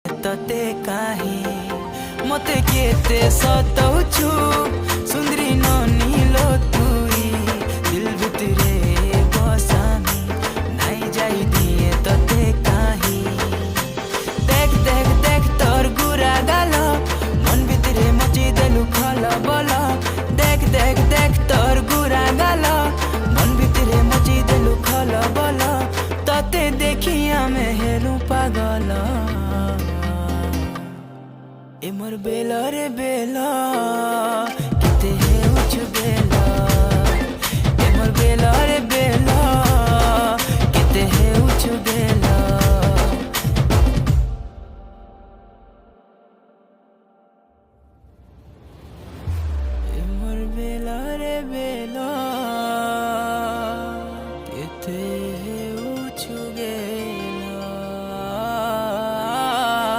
तते काहे मते केते सताउछु सुंदरी ननीलो तुई दिल भितरे बसामी नाई जाई दिए तते काहे देख देख देख तोर गुरा गाल मन भितरे मची देलु खल बल देख देख देख तोर गुरा गाल मन भितरे मची देलु खल बल तते देखी आमे हेलु पागल ए मोर बेला रे बेला किते है उच बेला ए मोर बेला रे बेला